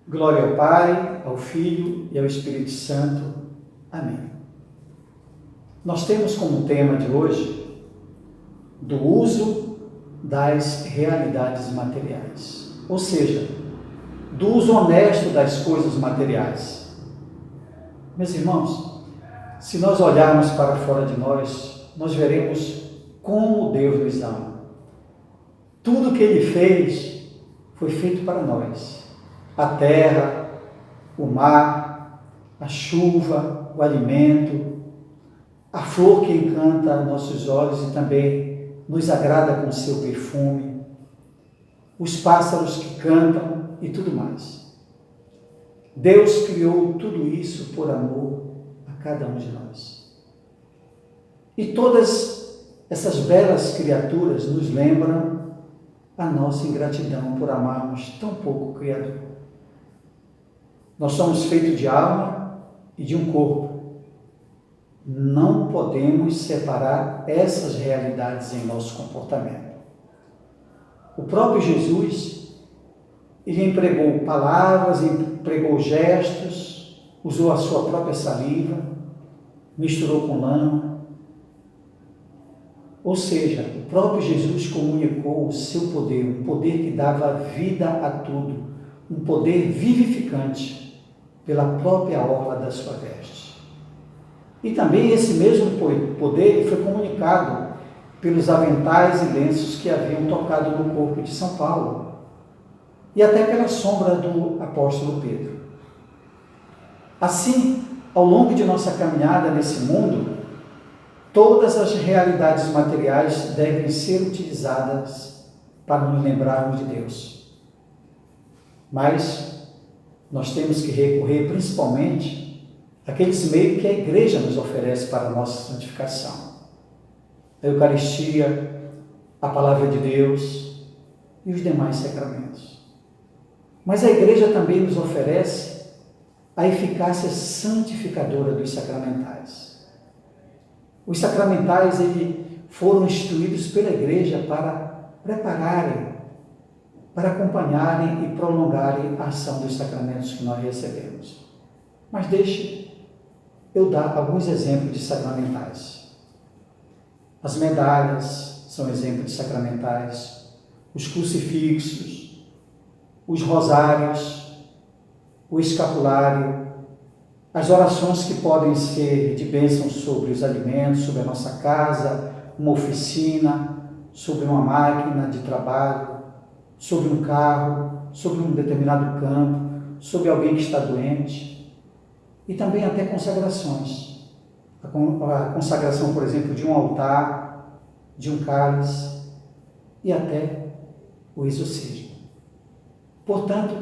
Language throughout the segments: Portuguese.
Glória ao Pai, ao Filho e ao Espírito Santo. Amém. Nós temos como tema de hoje do uso das realidades materiais, ou seja, do uso honesto das coisas materiais. Meus irmãos, se nós olharmos para fora de nós veremos como Deus nos ama. Tudo que Ele fez foi feito para nós. A terra, o mar, a chuva, o alimento, a flor que encanta nossos olhos e também nos agrada com seu perfume, os pássaros que cantam e tudo mais. Deus criou tudo isso por amor a cada um de nós. E todas essas belas criaturas nos lembram a nossa ingratidão por amarmos tão pouco o Criador. Nós somos feitos de alma e de um corpo. Não podemos separar essas realidades em nosso comportamento. O próprio Jesus, ele empregou palavras, empregou gestos, usou a sua própria saliva, misturou com lama. Ou seja, o próprio Jesus comunicou o seu poder, um poder que dava vida a tudo, um poder vivificante pela própria orla da sua veste. E também esse mesmo poder foi comunicado pelos aventais e lenços que haviam tocado no corpo de São Paulo e até pela sombra do apóstolo Pedro. Assim, ao longo de nossa caminhada nesse mundo, todas as realidades materiais devem ser utilizadas para nos lembrarmos de Deus. Mas nós temos que recorrer principalmente àqueles meios que a Igreja nos oferece para a nossa santificação. A Eucaristia, a Palavra de Deus e os demais sacramentos. Mas a Igreja também nos oferece a eficácia santificadora dos sacramentais. Os sacramentais foram instituídos pela Igreja para prepararem, para acompanharem e prolongarem a ação dos sacramentos que nós recebemos. Mas deixe eu dar alguns exemplos de sacramentais. As medalhas são exemplos de sacramentais, os crucifixos, os rosários, o escapulário, as orações que podem ser de bênção sobre os alimentos, sobre a nossa casa, uma oficina, sobre uma máquina de trabalho, sobre um carro, sobre um determinado campo, sobre alguém que está doente, e também até consagrações. A consagração, por exemplo, de um altar, de um cálice e até o exorcismo. Portanto,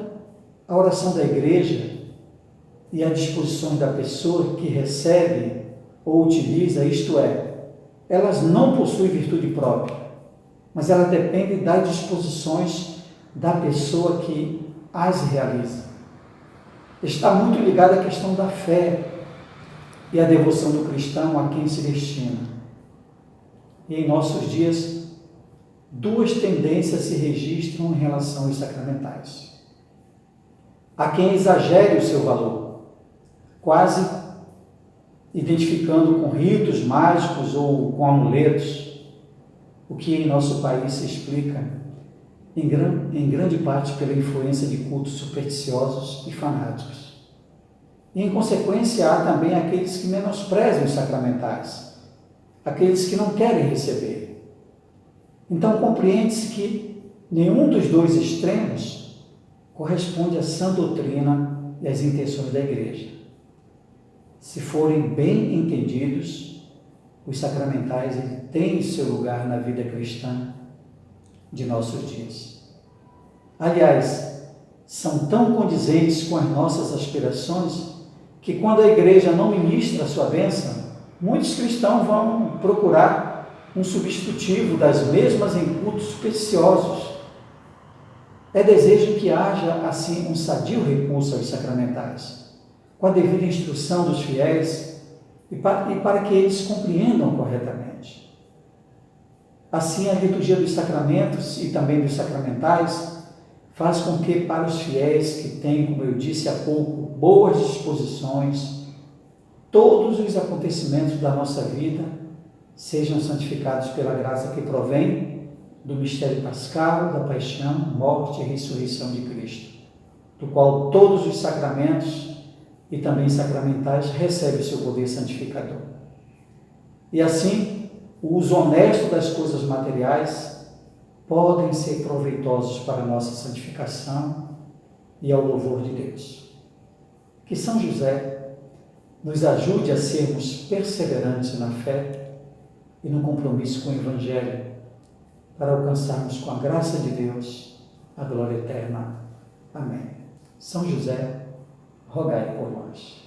a oração da Igreja e as disposições da pessoa que recebe ou utiliza, isto é, elas não possuem virtude própria, mas ela depende das disposições da pessoa que as realiza. Está muito ligada à questão da fé e à devoção do cristão a quem se destina. E em nossos dias, duas tendências se registram em relação aos sacramentais. Há quem exagere o seu valor, quase identificando com ritos mágicos ou com amuletos, o que em nosso país se explica em grande parte pela influência de cultos supersticiosos e fanáticos. E em consequência há também aqueles que menosprezam os sacramentais, aqueles que não querem receber. Então compreende-se que nenhum dos dois extremos corresponde à sã doutrina e às intenções da Igreja. Se forem bem entendidos, os sacramentais têm seu lugar na vida cristã de nossos dias. Aliás, são tão condizentes com as nossas aspirações que quando a Igreja não ministra a sua bênção, muitos cristãos vão procurar um substitutivo das mesmas em cultos supersticiosos. É desejo que haja, assim, um sadio recurso aos sacramentais, com a devida instrução dos fiéis e para que eles compreendam corretamente. Assim, a liturgia dos sacramentos e também dos sacramentais faz com que para os fiéis que têm, como eu disse há pouco, boas disposições, todos os acontecimentos da nossa vida sejam santificados pela graça que provém do mistério pascal, da paixão, morte e ressurreição de Cristo, do qual todos os sacramentos e também sacramentais recebem o seu poder santificador. E assim, o uso honesto das coisas materiais podem ser proveitosos para a nossa santificação e ao louvor de Deus. Que São José nos ajude a sermos perseverantes na fé e no compromisso com o Evangelho, para alcançarmos com a graça de Deus a glória eterna. Amém. São José, rogai por nós.